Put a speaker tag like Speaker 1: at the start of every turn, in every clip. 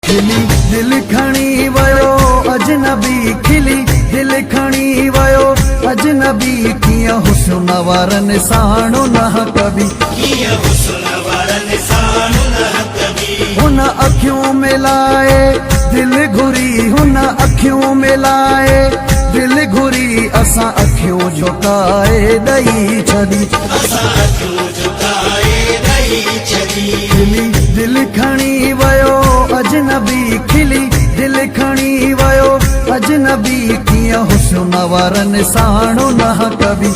Speaker 1: खिली दिल खणी वयो अजनबी, खिली दिल खणी वयो अजनबी। कीअं हुस्न वारनि साणो न कभी, हुन अखियूं मिलाए दिल घुरी, हुन अखियूं मिलाए दिल घुरी। असां अखियूं झुकाए ॾई छॾी, खिली दिल खणी वयो अजनबी, खिली दिल खणी वयो अजनबी। कीअं हुस्न वारनि साणो न कभी,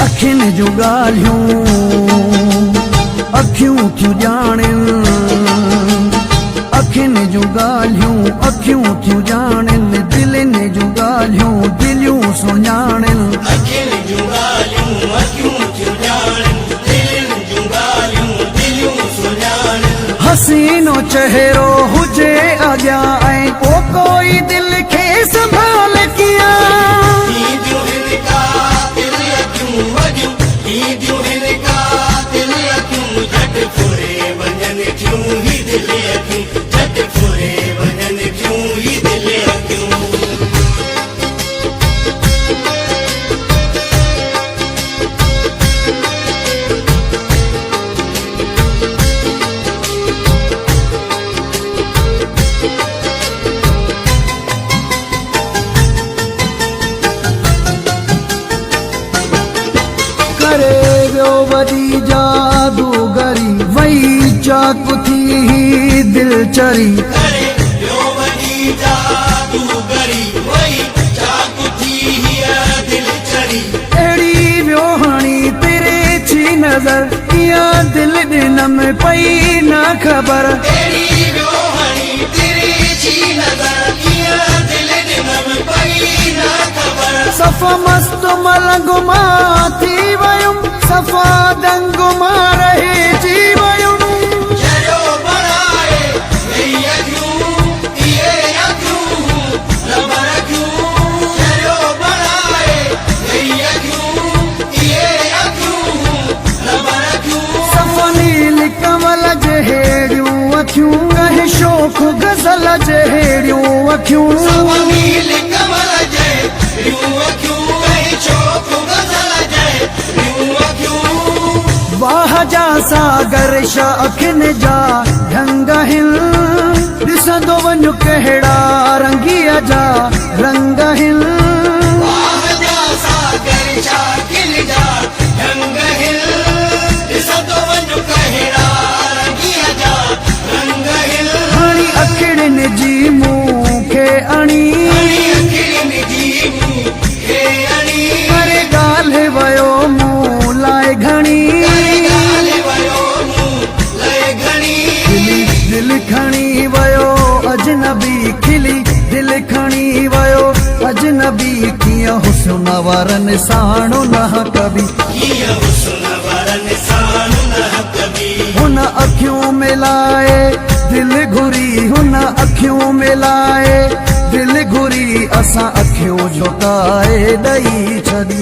Speaker 1: अखियुनि जूं ॻाल्हियूं अखियूं थियूं ॼाणनि, अखियुनि जूं ॻाल्हियूं अखियूं थियूं ॼाणनि। दिलनि जूं ॻाल्हियूं दिलियूं सुञाणनि, हसीनो चेहरो हुजे अॻियां ऐं को कोई दिल खे संभाल किया। करे वियो वॾी जादूगरी, वही चाकू थी दिल चरी। अहिड़ी वियोहाणी तेरे छी नज़र, इहा दिल ॾिनम पई न ख़बर। सफ़ा मस्त मलंगुमा थी वयुम, सफ़ा दंगुमा रहिजी वयुम। सफ़ा नील कमल जहिड़ियूं अखियूं, ऐं शोख गज़ल जहिड़ियूं अखियूं। वाह जा सागर अखियुनि जा ढंग आहिनि, ॾिसंदो वञ कहिड़ा रंगीअ जा रंग आहिनि। हाणी अखियुनि जी मूंखे अणी, अरे ॻाल्हि वयो मूं लाइ घणी। दिल खणी वयो अजनबी, खिली दिल खणी वयो अजनबी। कीअं हुस्न वारनि साणो न कभी, हुन अखियूं मिलाए दिल घुरी, हुन अखियूं मिलाए दिल घुरी। असां अखियूं झुकाए ॾई छॾी।